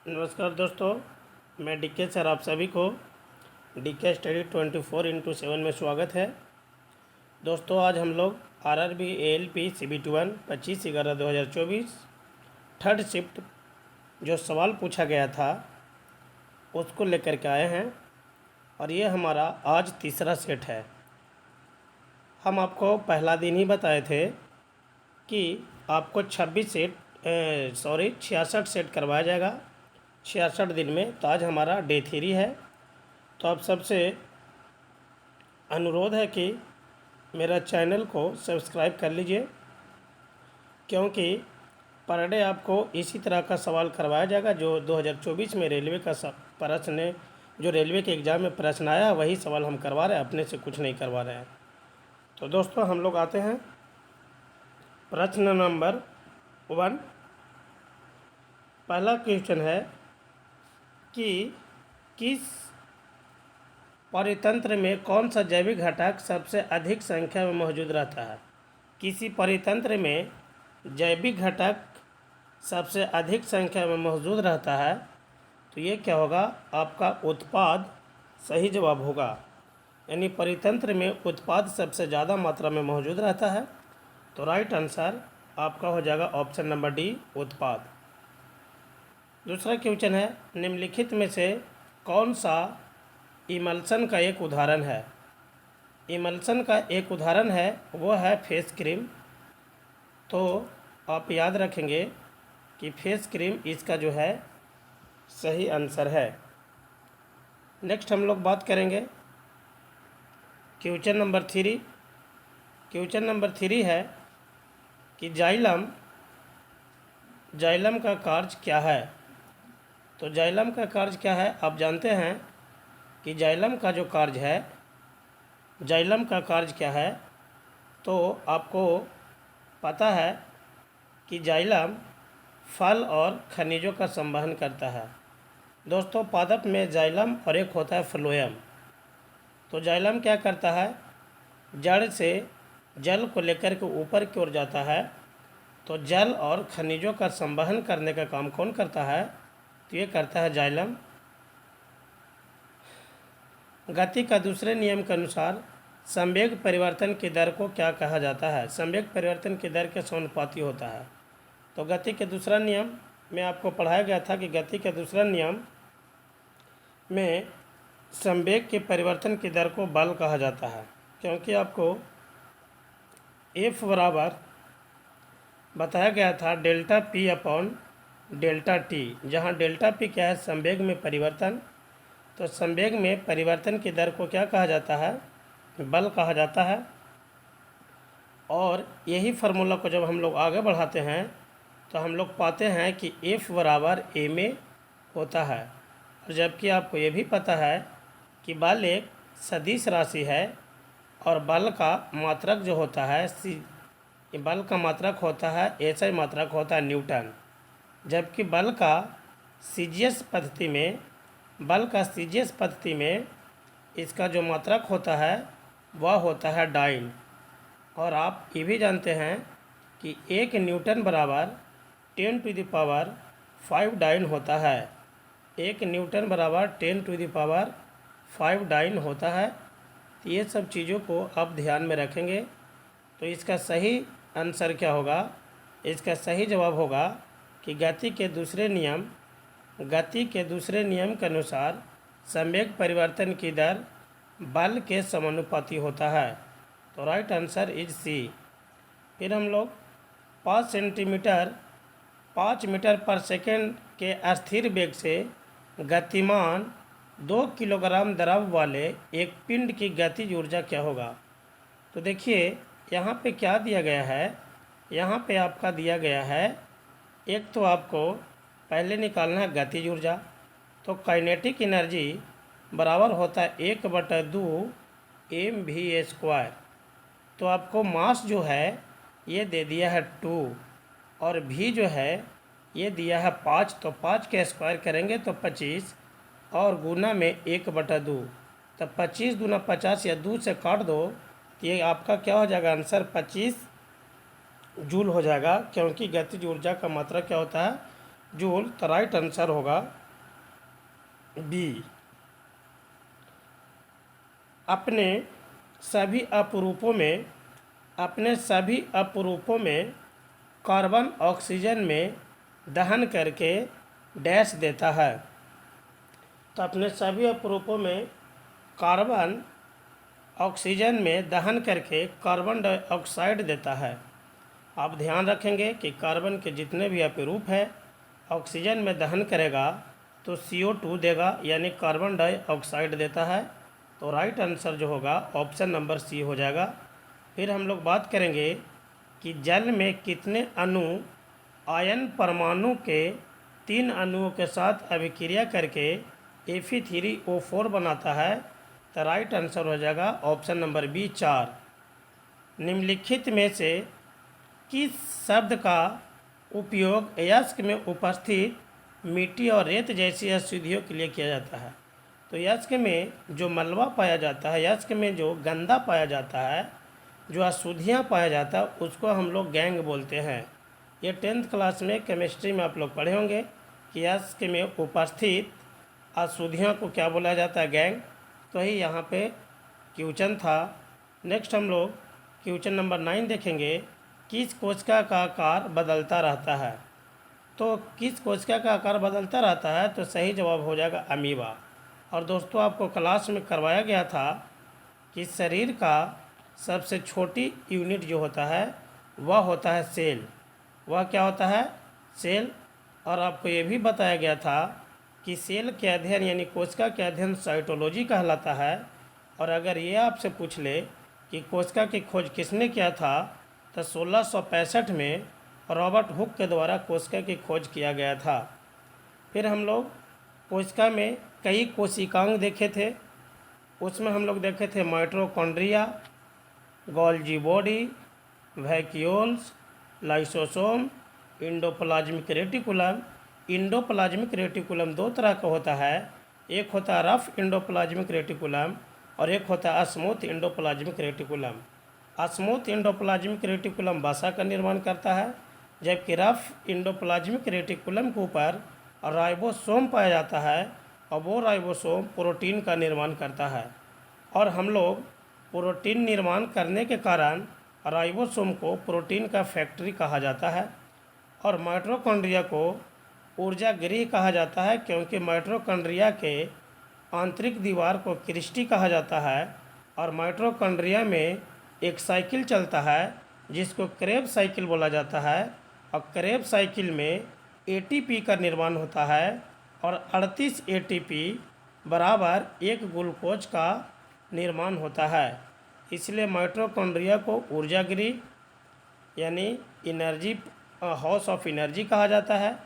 नमस्कार दोस्तों, मैं डीके सर आप सभी को डीके स्टडी 24/7 में स्वागत है। दोस्तों आज हम लोग RRB ALP CBT1 25/11/2024 third shift जो सवाल पूछा गया था उसको लेकर के आए हैं और ये हमारा आज तीसरा सेट है। हम आपको पहला दिन ही बताए थे कि आपको 66 सेट करवाया जाएगा 66 दिन में। तो आज हमारा डे 3 है। तो आप सबसे अनुरोध है कि मेरा चैनल को सब्सक्राइब कर लीजिए, क्योंकि पर डे आपको इसी तरह का सवाल करवाया जाएगा जो 2024 में रेलवे का प्रश्न, जो रेलवे के एग्ज़ाम में प्रश्न आया वही सवाल हम करवा रहे हैं, अपने से कुछ नहीं करवा रहे हैं। तो दोस्तों हम लोग आते हैं प्रश्न नंबर 1। पहला क्वेश्चन है कि किस परितंत्र में कौन सा जैविक घटक सबसे अधिक संख्या में मौजूद रहता है। किसी परितंत्र में जैविक घटक सबसे अधिक संख्या में मौजूद रहता है तो ये क्या होगा, आपका उत्पाद सही जवाब होगा। यानी परितंत्र में उत्पाद सबसे ज़्यादा मात्रा में मौजूद रहता है। तो राइट आंसर आपका हो जाएगा ऑप्शन नंबर डी, उत्पाद। दूसरा क्वेश्चन है, निम्नलिखित में से कौन सा इमल्सन का एक उदाहरण है। इमल्सन का एक उदाहरण है वो है फेस क्रीम। तो आप याद रखेंगे कि फेस क्रीम इसका जो है सही आंसर है। नेक्स्ट हम लोग बात करेंगे क्वेश्चन नंबर 3। क्वेश्चन नंबर 3 है कि जाइलम का कार्य क्या है। तो जाइलम का कार्य क्या है, आप जानते हैं कि जाइलम का जो कार्य है, जाइलम का कार्य क्या है। तो आपको पता है कि जाइलम फल और खनिजों का संवहन करता है। दोस्तों पादप में जाइलम और एक होता है फ्लोएम। तो जाइलम क्या करता है, जड़ से जल को लेकर के ऊपर की ओर जाता है। तो जल और खनिजों का संवहन करने का काम कौन करता है, तो ये करता है जाइलम। गति का दूसरे नियम के अनुसार संवेग परिवर्तन की दर को क्या कहा जाता है। संवेग परिवर्तन की दर के समानुपाती होता है। तो गति के दूसरा नियम में आपको पढ़ाया गया था कि गति के दूसरा नियम में संवेग के परिवर्तन की दर को बल कहा जाता है, क्योंकि आपको F बराबर बताया गया था delta P upon delta T, जहाँ डेल्टा P क्या है, संवेग में परिवर्तन। तो संवेग में परिवर्तन की दर को क्या कहा जाता है, बल कहा जाता है। और यही फार्मूला को जब हम लोग आगे बढ़ाते हैं तो हम लोग पाते हैं कि F बराबर ma होता है। और जबकि आपको ये भी पता है कि बल एक सदिश राशि है और बल का मात्रक जो होता है बल का मात्रक होता है SI मात्रक होता है न्यूटन। जबकि बल का सीजीएस पद्धति में इसका जो मात्रक होता है वह होता है डाइन। और आप ये भी जानते हैं कि 1 न्यूटन बराबर 10⁵ डाइन होता है। 1 न्यूटन बराबर 10⁵ डाइन होता है। तो ये सब चीज़ों को आप ध्यान में रखेंगे। तो इसका सही आंसर क्या होगा, इसका सही जवाब होगा कि गति के दूसरे नियम के अनुसार संवेग परिवर्तन की दर बल के समानुपाती होता है। तो राइट आंसर इज सी। फिर हम लोग 5 मीटर पर सेकेंड के स्थिर वेग से गतिमान 2 किलोग्राम द्रव वाले एक पिंड की गतिज ऊर्जा क्या होगा। तो देखिए यहाँ पे क्या दिया गया है, यहाँ पे आपका दिया गया है, एक तो आपको पहले निकालना है गतिज ऊर्जा। तो काइनेटिक एनर्जी बराबर होता है 1/2 mv²। तो आपको मास जो है ये दे दिया है 2 और v जो है ये दिया है 5। तो 5 के स्क्वायर करेंगे तो 25 और गुना में 1/2। तो 25 दूना 50 या 2 से काट दो तो ये आपका क्या हो जाएगा, आंसर 25 जूल हो जाएगा। क्योंकि गतिज ऊर्जा का मात्रा क्या होता है, जूल। तो राइट आंसर होगा बी। अपने सभी अपरूपों में कार्बन ऑक्सीजन में दहन करके डैश देता है। तो अपने सभी अपरूपों में कार्बन ऑक्सीजन में दहन करके कार्बन डाइऑक्साइड देता है। आप ध्यान रखेंगे कि कार्बन के जितने भी अपरूप है ऑक्सीजन में दहन करेगा तो CO2 देगा, यानी कार्बन डाइऑक्साइड देता है। तो राइट आंसर जो होगा ऑप्शन नंबर सी हो जाएगा। फिर हम लोग बात करेंगे कि जल में कितने अणु आयन परमाणु के 3 अणुओं के साथ अभिक्रिया करके Fe3O4 बनाता है। तो राइट आंसर हो जाएगा ऑप्शन नंबर बी 4। निम्नलिखित में से किस शब्द का उपयोग अयस्क में उपस्थित मिट्टी और रेत जैसी अशुद्धियों के लिए किया जाता है? तो अयस्क में जो मलबा पाया जाता है, अयस्क में जो गंदा पाया जाता है, जो अशुद्धियाँ पाया जाता है, उसको हम लोग गैंग बोलते हैं। ये 10th क्लास में केमिस्ट्री में आप लोग पढ़े होंगे कि अयस्क में उपस्थित अशुद्धियों को क्या बोला जाता है? गैंग। तो ही यहाँ पे क्वेश्चन था। नेक्स्ट हम लोग क्वेश्चन नंबर 9 देखेंगे। किस कोशिका का आकार बदलता रहता है? तो किस कोशिका का आकार बदलता रहता है? तो सही जवाब हो जाएगा अमीबा। और दोस्तों आपको क्लास में करवाया गया था कि शरीर का सबसे छोटी यूनिट जो होता है वह होता है सेल। वह क्या होता है? सेल। और आपको ये भी बताया गया था कि सेल के अध्ययन यानी कोशिका के अध्ययन साइटोलॉजी कहलाता है। और अगर ये आपसे पूछ ले कि कोशिका की खोज किसने किया था, तो 1665 में रॉबर्ट हुक के द्वारा कोशिका की खोज किया गया था। फिर हम लोग कोशिका में कई कोशिकांग देखे थे। उसमें हम लोग देखे थे mitochondria, Golgi body, vacuoles, lysosome, endoplasmic reticulum. Endoplasmic reticulum 2 तरह का होता है। एक होता है रफ इंडोप्लाज्मिक रेटिकुलम और एक होता है smooth endoplasmic reticulum. Smooth endoplasmic reticulum वसा का निर्माण करता है, जबकि रफ इंडोप्लाज्मिक रेटिकुलम के ऊपर राइबोसोम पाया जाता है और वो राइबोसोम प्रोटीन का निर्माण करता है। और हम लोग प्रोटीन निर्माण करने के कारण राइबोसोम को प्रोटीन का फैक्ट्री कहा जाता है। और माइटोकॉन्ड्रिया को ऊर्जा गृह कहा जाता है, क्योंकि माइटोकॉन्ड्रिया के आंतरिक दीवार को क्रिस्टी कहा जाता है। और माइटोकॉन्ड्रिया में एक साइकिल चलता है जिसको क्रेब साइकिल बोला जाता है। और क्रेब साइकिल में ATP का निर्माण होता है और 38 ATP बराबर 1 ग्लूकोज का निर्माण होता है। इसलिए माइटोकॉन्ड्रिया को ऊर्जा गृह यानी एनर्जी हाउस ऑफ एनर्जी कहा जाता है।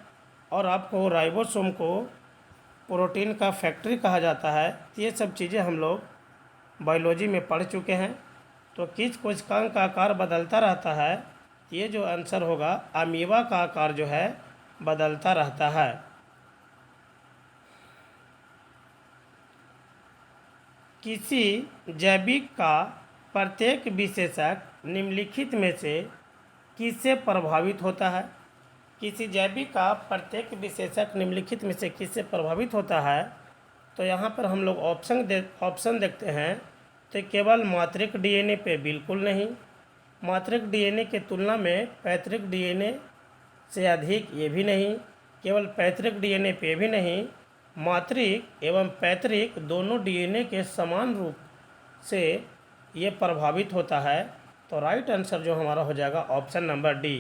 और आपको राइबोसोम को प्रोटीन का फैक्ट्री कहा जाता है। ये सब चीज़ें हम लोग बायोलॉजी में पढ़ चुके हैं। तो किस कोशिकांग का आकार बदलता रहता है? ये जो आंसर होगा अमीबा का आकार जो है बदलता रहता है। किसी जैविक का प्रत्येक विशेषक निम्नलिखित में से किससे प्रभावित होता है? किसी जैविक का प्रत्येक विशेषक निम्नलिखित में से किससे प्रभावित होता है? तो यहाँ पर हम लोग ऑप्शन देखते हैं। तो केवल मातृक DNA पे बिल्कुल नहीं, मातृक DNA की तुलना में पैतृक DNA से अधिक ये भी नहीं, केवल पैतृक DNA पे भी नहीं, मातृक एवं पैतृक दोनों DNA के समान रूप से ये प्रभावित होता है। तो राइट आंसर जो हमारा हो जाएगा ऑप्शन नंबर डी।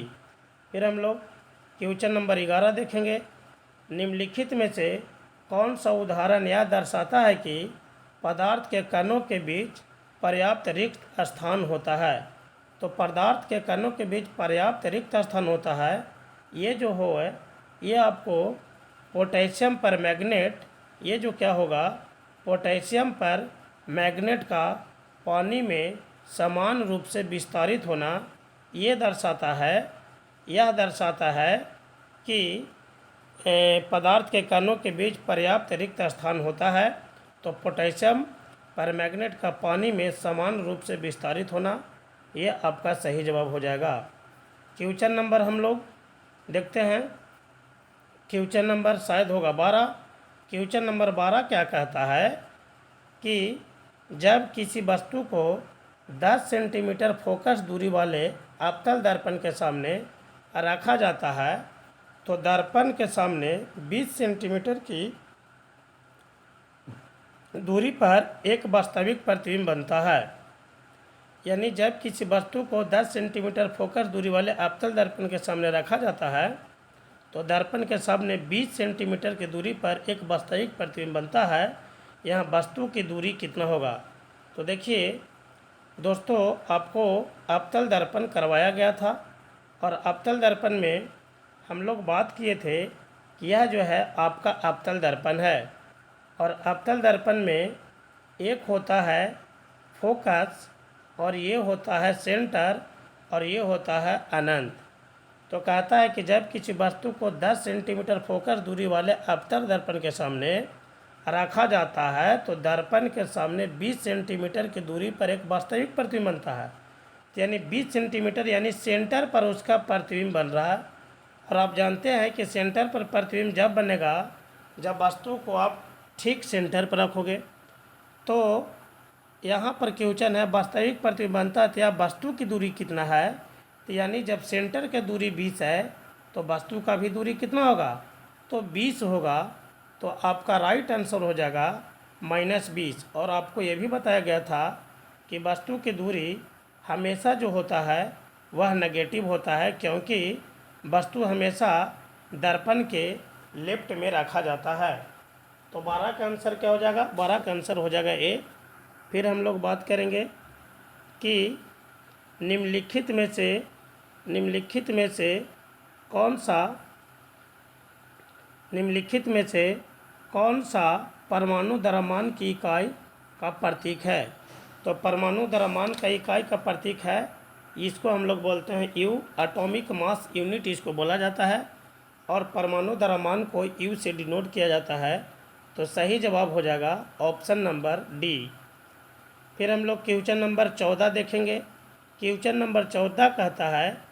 फिर हम लोग क्वेश्चन नंबर 11 देखेंगे। निम्नलिखित में से कौन सा उदाहरण यह दर्शाता है कि पदार्थ के कणों के बीच पर्याप्त रिक्त स्थान होता है? तो पदार्थ के कणों के बीच पर्याप्त रिक्त स्थान होता है, ये जो है ये आपको पोटेशियम पर मैग्नेट, ये जो क्या होगा पोटेशियम पर मैग्नेट का पानी में समान रूप से विस्तारित होना ये यह दर्शाता है कि पदार्थ के कणों के बीच पर्याप्त रिक्त स्थान होता है। तो पोटेशियम परमैंगनेट का पानी में समान रूप से विस्तारित होना ये आपका सही जवाब हो जाएगा। क्वेश्चन नंबर हम लोग देखते हैं क्वेश्चन नंबर शायद होगा 12। क्वेश्चन नंबर 12 क्या कहता है कि जब किसी वस्तु को 10 सेंटीमीटर फोकस दूरी वाले अवतल दर्पण के सामने रखा जाता है तो दर्पण के सामने 20 सेंटीमीटर की दूरी पर एक वास्तविक प्रतिबिंब बनता है। यानी जब किसी वस्तु को 10 सेंटीमीटर फोकस दूरी वाले अवतल दर्पण के सामने रखा जाता है तो दर्पण के सामने 20 सेंटीमीटर की दूरी पर एक वास्तविक प्रतिबिंब बनता है। यहाँ वस्तु की दूरी कितना होगा? तो देखिए दोस्तों, आपको अवतल दर्पण करवाया गया था और अवतल दर्पण में हम लोग बात किए थे कि यह जो है आपका अवतल दर्पण है और अवतल दर्पण में एक होता है फोकस और ये होता है सेंटर और ये होता है अनंत। तो कहता है कि जब किसी वस्तु को 10 सेंटीमीटर फोकस दूरी वाले अवतल दर्पण के सामने रखा जाता है तो दर्पण के सामने 20 सेंटीमीटर की दूरी पर एक वास्तविक प्रतिबिंब बनता है। तो यानी 20 सेंटीमीटर यानी सेंटर पर उसका प्रतिबिंब बन रहा है। और आप जानते हैं कि सेंटर पर प्रतिबिंब जब बनेगा जब वस्तु को आप ठीक सेंटर पर रखोगे। तो यहाँ पर क्वेश्चन है वास्तविक प्रतिबिंब बनता है तो यह वस्तु की दूरी कितना है? तो यानी जब सेंटर की दूरी 20 है तो वस्तु का भी दूरी कितना होगा? तो 20 होगा। तो आपका राइट आंसर हो जाएगा -20। और आपको ये भी बताया गया था कि वस्तु की दूरी हमेशा जो होता है वह नेगेटिव होता है क्योंकि वस्तु हमेशा दर्पण के लेफ्ट में रखा जाता है। तो 12 का आंसर क्या हो जाएगा? 12 का आंसर हो जाएगा ए। फिर हम लोग बात करेंगे कि निम्नलिखित में से कौन सा परमाणु द्रव्यमान की इकाई का प्रतीक है? तो परमाणु द्रव्यमान का इकाई का प्रतीक है, इसको हम लोग बोलते हैं यू, एटॉमिक मास यूनिट इसको बोला जाता है और परमाणु द्रव्यमान को यू से डिनोट किया जाता है। तो सही जवाब हो जाएगा ऑप्शन नंबर डी। फिर हम लोग क्वेश्चन नंबर 14 देखेंगे। क्वेश्चन नंबर 14 कहता है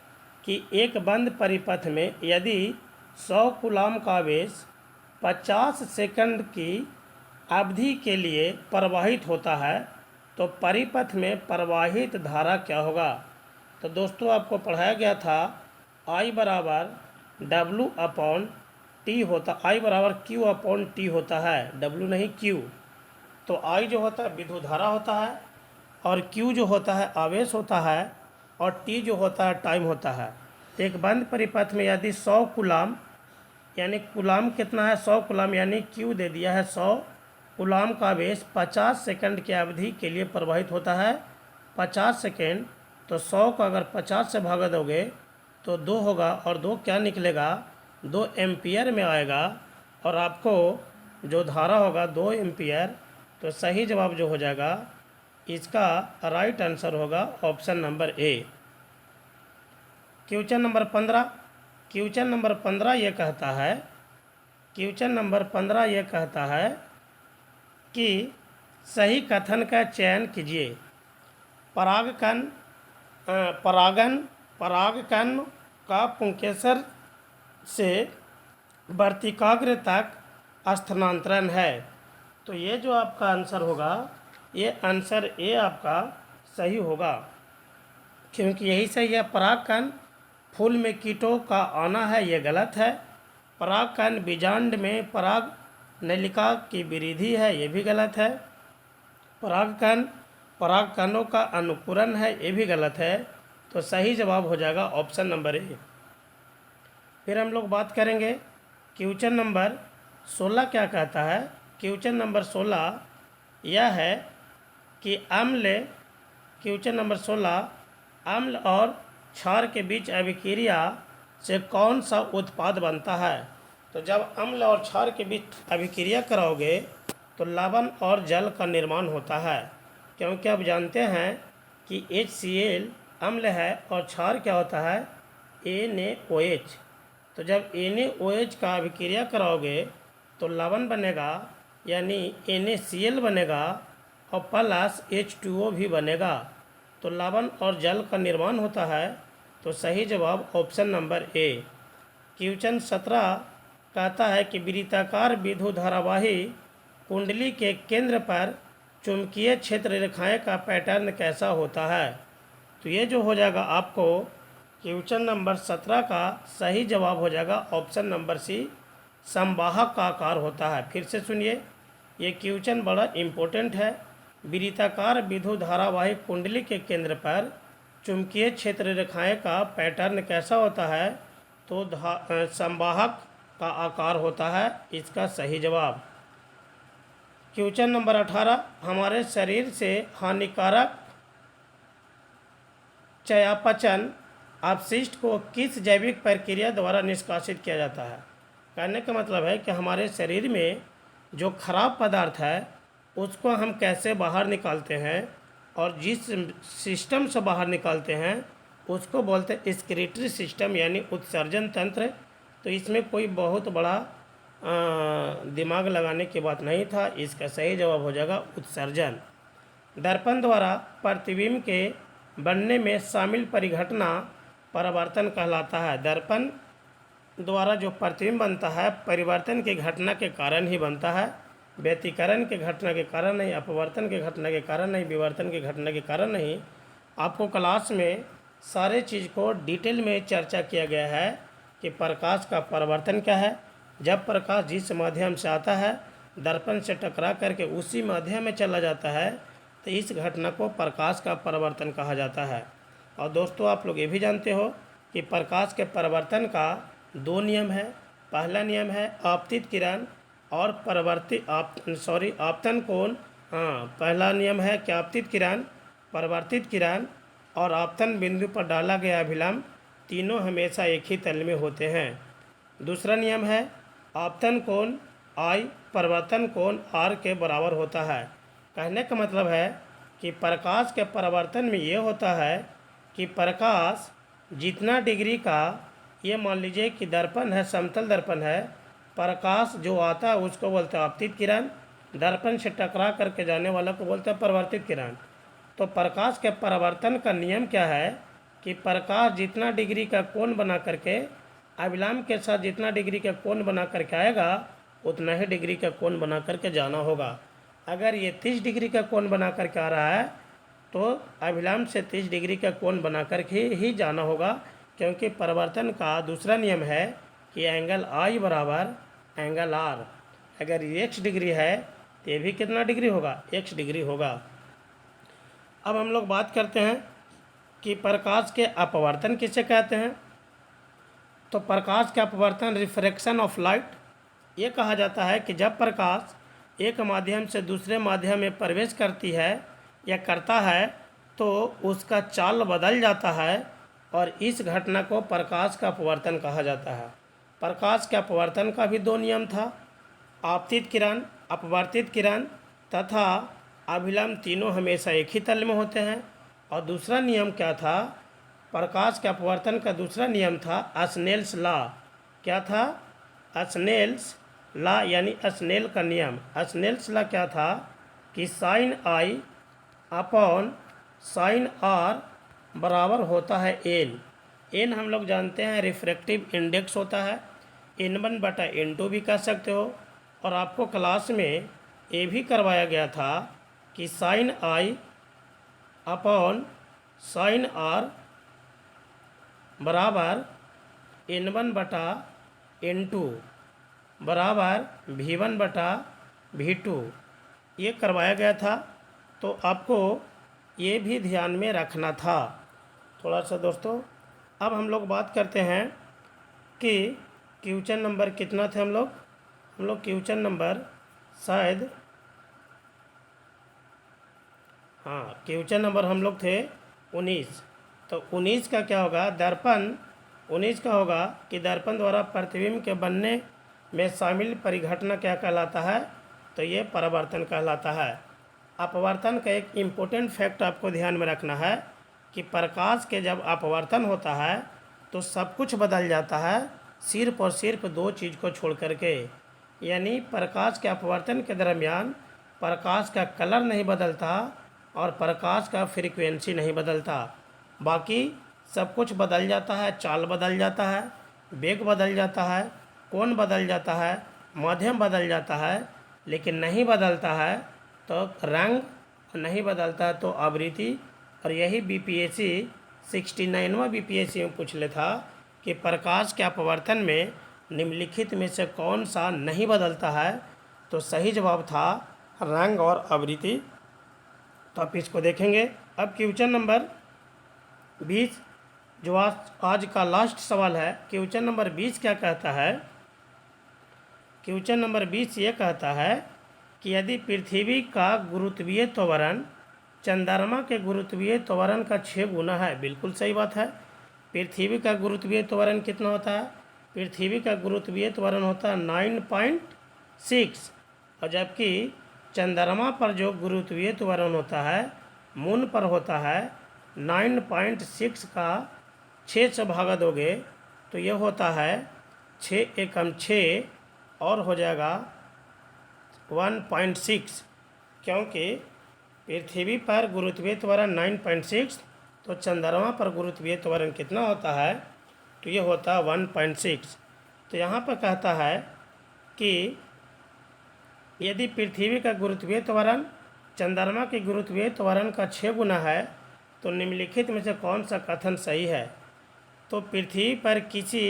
कि एक बंद परिपथ में यदि 100 कूलाम का आवेश 50 सेकंड की अवधि के लिए प्रवाहित होता है तो परिपथ में प्रवाहित धारा क्या होगा? तो दोस्तों आपको पढ़ाया गया था I बराबर W/T होता, I बराबर Q/T होता है, W नहीं Q। तो I जो होता है विद्युत धारा होता है और Q जो होता है आवेश होता है और T जो होता है टाइम होता है। तो एक बंद परिपथ में यदि 100 कूलाम यानी कूलाम कितना है? 100 कूलाम यानी Q दे दिया है 100 कूलाम का आवेश 50 सेकंड की अवधि के लिए प्रवाहित होता है। 50 सेकंड तो 100 को अगर 50 से भागा दोगे तो 2 होगा और 2 क्या निकलेगा? 2 एम्पियर में आएगा और आपको जो धारा होगा 2 एम्पियर। तो सही जवाब जो हो जाएगा इसका राइट आंसर होगा option number A. Question number 15। Question number 15 ये कहता है कि सही कथन का चयन कीजिए। परागकण का पुंकेसर से वर्तिकाग्र तक स्थानांतरण है। तो ये जो आपका आंसर होगा ये आंसर ए आपका सही होगा क्योंकि यही सही है। परागकण फूल में कीटों का आना है, ये गलत है। परागकण बीजांड में पराग नलिका की वृद्धि है, ये भी गलत है। परागकणों का अनुकूलन है, ये भी गलत है। तो सही जवाब हो जाएगा ऑप्शन नंबर ए। फिर हम लोग बात करेंगे क्वेश्चन नंबर 16 क्या कहता है। क्वेश्चन नंबर 16 यह है कि क्वेश्चन नंबर 16 अम्ल और क्षार के बीच अभिक्रिया से कौन सा उत्पाद बनता है? तो जब अम्ल और क्षार के बीच अभिक्रिया कराओगे तो लवण और जल का निर्माण होता है क्योंकि आप जानते हैं कि HCl अम्ल है और क्षार क्या होता है? NaOH। तो जब NaOH का अभिक्रिया कराओगे तो लवण बनेगा यानी NaCl बनेगा और प्लस H2O भी बनेगा। तो लवण और जल का निर्माण होता है। तो सही जवाब ऑप्शन नंबर ए। क्वेश्चन 17 कहता है कि वृत्ताकार विद्युत धारावाही कुंडली के केंद्र पर चुंबकीय क्षेत्र रेखाएं का पैटर्न कैसा होता है। तो ये जो हो जाएगा आपको क्वेश्चन नंबर 17 का सही जवाब हो जाएगा ऑप्शन नंबर सी, संवाहक का आकार होता है। फिर से सुनिए, ये क्वेश्चन बड़ा इम्पोर्टेंट है। वृत्ताकार विद्युत धारावाही कुंडली के केंद्र पर चुंबकीय क्षेत्र रेखाएं का पैटर्न कैसा होता है। तो संवाहक का आकार होता है इसका सही जवाब। क्वेश्चन नंबर 18, हमारे शरीर से हानिकारक चयापचय अपशिष्ट को किस जैविक प्रक्रिया द्वारा निष्कासित किया जाता है। कहने का मतलब है कि हमारे शरीर में जो खराब पदार्थ है उसको हम कैसे बाहर निकालते हैं, और जिस सिस्टम से बाहर निकालते हैं उसको बोलते हैं एक्सक्रीटरी सिस्टम यानी उत्सर्जन तंत्र। तो इसमें कोई बहुत बड़ा दिमाग लगाने की बात नहीं था, इसका सही जवाब हो जाएगा उत्सर्जन। दर्पण द्वारा प्रतिबिंब के बनने में शामिल परिघटना परावर्तन कहलाता है। दर्पण द्वारा जो प्रतिबिंब बनता है परिवर्तन की घटना के कारण ही बनता है, व्यतिकरण के घटना के कारण नहीं, अपवर्तन के घटना के कारण नहीं, विवर्तन की घटना के कारण नहीं। आपको क्लास में सारे चीज़ को डिटेल में चर्चा किया गया है कि प्रकाश का परावर्तन क्या है। जब प्रकाश जिस माध्यम से आता है दर्पण से टकरा करके उसी माध्यम में चला जाता है तो इस घटना को प्रकाश का परावर्तन कहा जाता है। और दोस्तों आप लोग ये भी जानते हो कि प्रकाश के परावर्तन का दो नियम है। पहला नियम है आपतित किरण और आपतन कोण। पहला नियम है कि आपतित किरण, परावर्तित किरण और आपतन बिंदु पर डाला गया अभिलंब तीनों हमेशा एक ही तल में होते हैं। दूसरा नियम है आपतन कोण I परावर्तन कोण R के बराबर होता है। कहने का मतलब है कि प्रकाश के परावर्तन में ये होता है कि प्रकाश जितना डिग्री का, ये मान लीजिए कि दर्पण है, समतल दर्पण है, प्रकाश जो आता है उसको बोलते हैं आपतित किरण, दर्पण से टकरा करके जाने वाला को बोलते हैं परावर्तित किरण। तो प्रकाश के परावर्तन का नियम क्या है कि प्रकाश जितना डिग्री का कोण बना करके अभिलंब के साथ जितना डिग्री का कोण बना करके आएगा उतना ही डिग्री का कोण बना करके जाना होगा। अगर ये 30 डिग्री का कोण बना करके आ रहा है तो अभिलंब से 30 डिग्री का कोण बना करके ही जाना होगा, क्योंकि परावर्तन का दूसरा नियम है कि एंगल I बराबर एंगल R। अगर ये x डिग्री है तो ये भी कितना डिग्री होगा, x डिग्री होगा। अब हम लोग बात करते हैं कि प्रकाश के अपवर्तन किसे कहते हैं। तो प्रकाश के अपवर्तन रिफ्रैक्शन ऑफ लाइट, ये कहा जाता है कि जब प्रकाश एक माध्यम से दूसरे माध्यम में प्रवेश करती है या करता है तो उसका चाल बदल जाता है, और इस घटना को प्रकाश का अपवर्तन कहा जाता है। प्रकाश के अपवर्तन का भी दो नियम था, आपतित किरण, अपवर्तित किरण तथा अभिलंब तीनों हमेशा एक ही तल में होते हैं। और दूसरा नियम क्या था, प्रकाश के अपवर्तन का दूसरा नियम था स्नेल्स लॉ। क्या था, स्नेल्स लॉ यानी स्नेल का नियम। स्नेल्स लॉ क्या था कि sine I upon sine R बराबर होता है n। n हम लोग जानते हैं रिफ्रैक्टिव इंडेक्स होता है, n1/n2 भी कह सकते हो। और आपको क्लास में ये भी करवाया गया था कि sine I upon sine R बराबर n1/n2 बराबर v1/v2 ये करवाया गया था। तो आपको ये भी ध्यान में रखना था थोड़ा सा दोस्तों। अब हम लोग बात करते हैं कि क्वेश्चन नंबर कितना थे हम लोग क्वेश्चन नंबर शायद क्वेश्चन नंबर हम लोग थे 19। तो 19 का क्या होगा, दर्पण 19 का होगा कि दर्पण द्वारा प्रतिबिंब के बनने में शामिल परिघटना क्या कहलाता है। तो ये परावर्तन कहलाता है। अपवर्तन का एक इम्पोर्टेंट फैक्ट आपको ध्यान में रखना है कि प्रकाश के जब अपवर्तन होता है तो सब कुछ बदल जाता है, सिर्फ और सिर्फ दो चीज़ को छोड़ करके, यानी प्रकाश के अपवर्तन के दरमियान प्रकाश का कलर नहीं बदलता और प्रकाश का फ्रीक्वेंसी नहीं बदलता, बाकी सब कुछ बदल जाता है। चाल बदल जाता है, वेग बदल जाता है, कोण बदल जाता है, माध्यम बदल जाता है, लेकिन नहीं बदलता है तो रंग, नहीं बदलता है तो आवृत्ति। और यही बीपीएससी 69वां बीपीएससी में पूछ ले था कि प्रकाश के अपवर्तन में निम्नलिखित में से कौन सा नहीं बदलता है, तो सही जवाब था रंग और आवृत्ति। तो आप इसको देखेंगे। अब क्वेश्चन नंबर 20 जो आज का लास्ट सवाल है, क्वेश्चन नंबर 20 क्या कहता है? क्वेश्चन नंबर 20 ये कहता है कि यदि पृथ्वी का गुरुत्वीय त्वरण चंद्रमा के गुरुत्वीय त्वरण का 6 गुना है। बिल्कुल सही बात है। पृथ्वी का गुरुत्वीय त्वरण कितना होता है? पृथ्वी का गुरुत्वीय त्वरण होता है 9.6, और जबकि चंद्रमा पर जो गुरुत्वीय त्वरण होता है मून पर होता है 9.6 का 6 से भागा दोगे तो ये होता है 6 एकम 6 और हो जाएगा 1.6, क्योंकि पृथ्वी पर गुरुत्वीय त्वरण 9.6 तो चंद्रमा पर गुरुत्वीय त्वरण कितना होता है? तो ये होता है 1.6। तो यहाँ पर कहता है कि यदि पृथ्वी का गुरुत्वीय त्वरण चंद्रमा के गुरुत्वीय त्वरण का 6 गुना है तो निम्नलिखित में से कौन सा कथन सही है? तो पृथ्वी पर किसी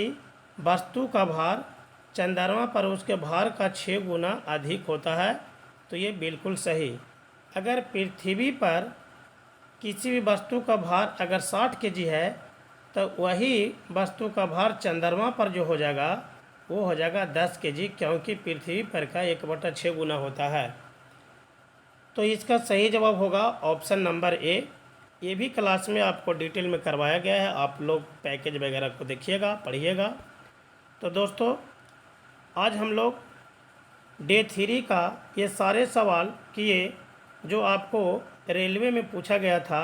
वस्तु का भार चंद्रमा पर उसके भार का 6 गुना अधिक होता है, तो ये बिल्कुल सही। अगर पृथ्वी पर किसी भी वस्तु का भार अगर 60 kg है तो वही वस्तु का भार चंद्रमा पर जो हो जाएगा वो हो जाएगा 10 kg, क्योंकि पृथ्वी पर का 1/6 गुना होता है। तो इसका सही जवाब होगा ऑप्शन नंबर ए। ये भी क्लास में आपको डिटेल में करवाया गया है, आप लोग पैकेज वगैरह को देखिएगा, पढ़िएगा। तो दोस्तों आज हम लोग डे 3 का ये सारे सवाल किए जो आपको रेलवे में पूछा गया था,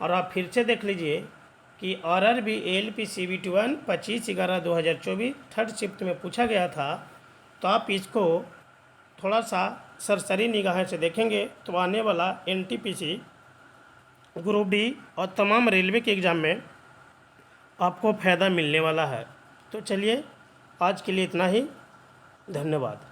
और आप फिर से देख लीजिए कि RRB ALP CBT 1 25/11/2024 third shift में पूछा गया था। तो आप इसको थोड़ा सा सरसरी निगाह से देखेंगे तो आने वाला NTPC ग्रुप डी और तमाम रेलवे के एग्ज़ाम में आपको फ़ायदा मिलने वाला है। तो चलिए आज के लिए इतना ही, धन्यवाद।